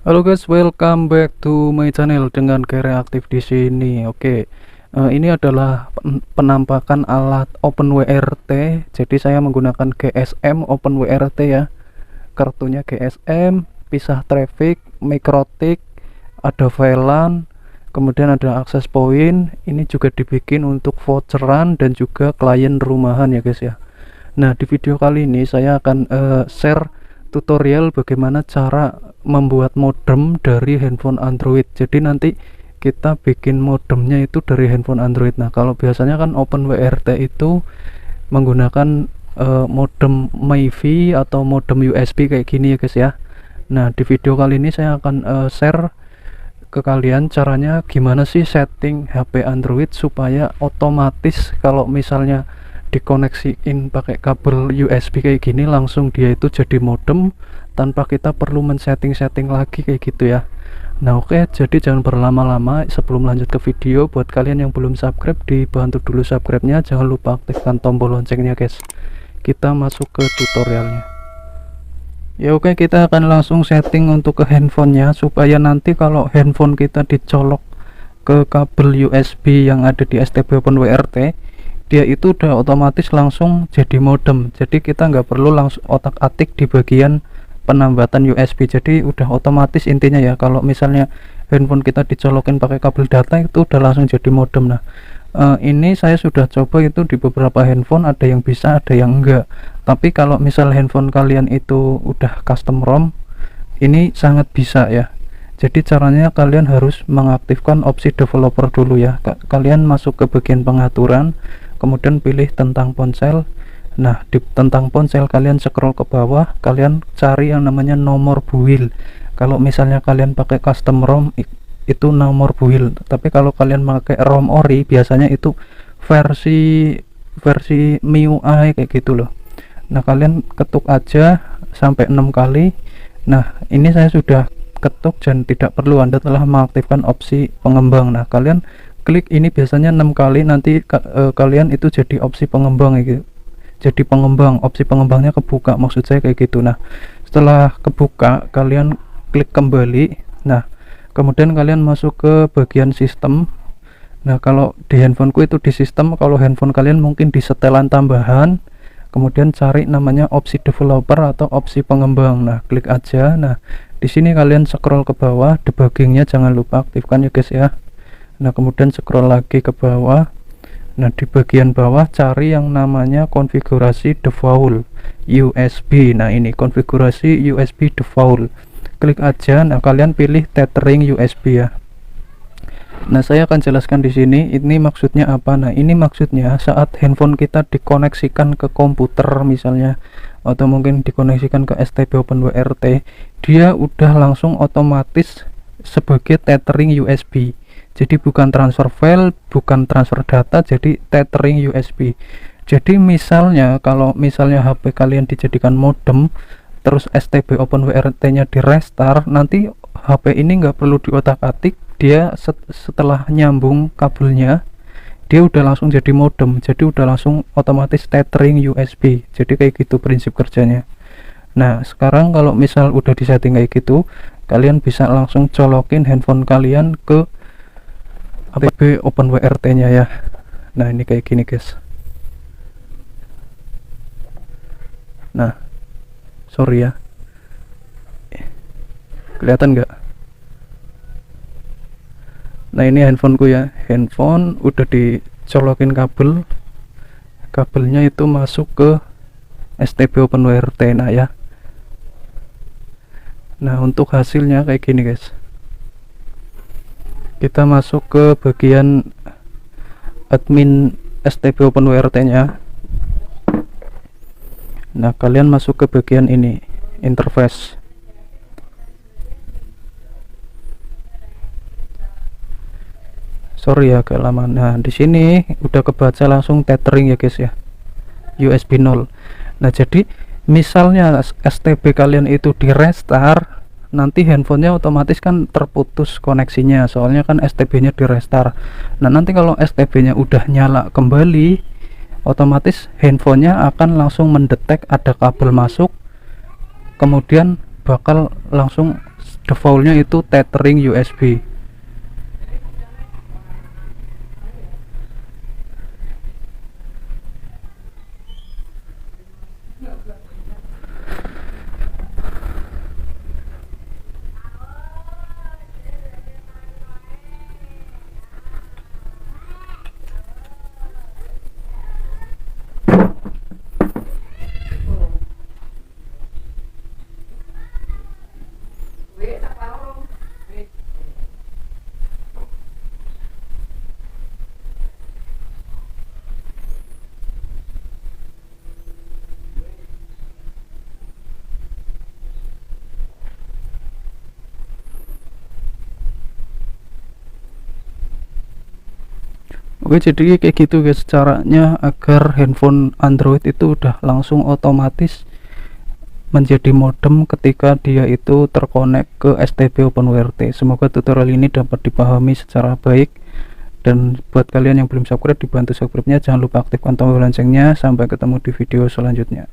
Halo guys, welcome back to my channel dengan Kere aktif di sini. Oke, ini adalah penampakan alat OpenWRT. Jadi saya menggunakan GSM OpenWRT ya. Kartunya GSM, pisah traffic, mikrotik, ada VLAN, kemudian ada akses point. Ini juga dibikin untuk voucheran dan juga klien rumahan ya guys ya. Nah, di video kali ini saya akan share tutorial bagaimana cara membuat modem dari handphone Android. Jadi nanti kita bikin modemnya itu dari handphone Android. Nah, kalau biasanya kan OpenWRT itu menggunakan modem MiFi atau modem USB kayak gini ya guys ya. Nah, di video kali ini saya akan share ke kalian caranya gimana sih setting HP Android supaya otomatis kalau misalnya dikoneksiin pakai kabel USB kayak gini langsung dia itu jadi modem tanpa kita perlu men-setting lagi kayak gitu ya. Nah oke, jadi jangan berlama-lama. Sebelum lanjut ke video, buat kalian yang belum subscribe, dibantu dulu subscribe-nya, jangan lupa aktifkan tombol loncengnya guys. Kita masuk ke tutorialnya ya. Oke, kita akan langsung setting untuk ke handphonenya supaya nanti kalau handphone kita dicolok ke kabel USB yang ada di STB OpenWRT, dia itu udah otomatis langsung jadi modem. Jadi kita nggak perlu langsung otak-atik di bagian penambatan USB. Jadi udah otomatis intinya ya, kalau misalnya handphone kita dicolokin pakai kabel data itu udah langsung jadi modem. Nah ini saya sudah coba itu di beberapa handphone, ada yang bisa ada yang enggak. Tapi kalau misal handphone kalian itu udah custom ROM, ini sangat bisa ya. Jadi caranya kalian harus mengaktifkan opsi developer dulu ya. Kalian masuk ke bagian pengaturan, kemudian pilih tentang ponsel. Nah, di tentang ponsel kalian scroll ke bawah, kalian cari yang namanya nomor build. Kalau misalnya kalian pakai custom ROM itu nomor build, tapi kalau kalian pakai ROM ori biasanya itu versi MIUI kayak gitu loh. Nah, kalian ketuk aja sampai 6 kali. Nah, ini saya sudah ketuk dan tidak perlu, Anda telah mengaktifkan opsi pengembang. Nah, kalian klik ini biasanya 6 kali, nanti kalian itu jadi opsi pengembang gitu. Jadi pengembang, opsi pengembangnya kebuka, maksud saya kayak gitu. Nah, setelah kebuka kalian klik kembali. Nah, kemudian kalian masuk ke bagian sistem. Nah, kalau di handphoneku itu di sistem, kalau handphone kalian mungkin di setelan tambahan, kemudian cari namanya opsi developer atau opsi pengembang. Nah, klik aja. Nah, di sini kalian scroll ke bawah, debuggingnya jangan lupa aktifkan ya guys ya. Nah, kemudian scroll lagi ke bawah. Nah, di bagian bawah cari yang namanya konfigurasi default USB. Nah, ini konfigurasi USB default. Klik aja. Nah, kalian pilih tethering USB ya. Nah, saya akan jelaskan di sini ini maksudnya apa. Nah, ini maksudnya saat handphone kita dikoneksikan ke komputer misalnya, atau mungkin dikoneksikan ke STB OpenWRT, dia udah langsung otomatis sebagai tethering USB. Jadi bukan transfer file, bukan transfer data, jadi tethering USB. Jadi misalnya kalau misalnya HP kalian dijadikan modem, terus STB OpenWRT-nya di restart, nanti HP ini nggak perlu diotak-atik, dia setelah nyambung kabelnya dia udah langsung jadi modem, jadi udah langsung otomatis tethering USB. Jadi kayak gitu prinsip kerjanya. Nah, sekarang kalau misal udah disetting kayak gitu, kalian bisa langsung colokin handphone kalian ke STB OpenWRT-nya ya. Nah, ini kayak gini guys. Nah, sorry ya, kelihatan nggak? Nah, ini handphoneku ya. Handphone udah dicolokin kabelnya itu masuk ke STB OpenWRT. Nah ya, nah untuk hasilnya kayak gini guys. Kita masuk ke bagian admin STB OpenWRT nya. Nah, kalian masuk ke bagian ini, interface. Sorry ya agak lama. Nah, di sini udah kebaca langsung tethering ya guys ya, USB 0. Nah, jadi misalnya STB kalian itu di restart, nanti handphonenya otomatis kan terputus koneksinya, soalnya kan STB nya di restart. Nah, nanti kalau STB nya udah nyala kembali, otomatis handphonenya akan langsung mendetek ada kabel masuk, kemudian bakal langsung defaultnya itu tethering USB. Oke, jadi kayak gitu guys caranya agar handphone Android itu udah langsung otomatis menjadi modem ketika dia itu terkonek ke STB OpenWRT. Semoga tutorial ini dapat dipahami secara baik, dan buat kalian yang belum subscribe dibantu subscribe-nya, jangan lupa aktifkan tombol loncengnya. Sampai ketemu di video selanjutnya.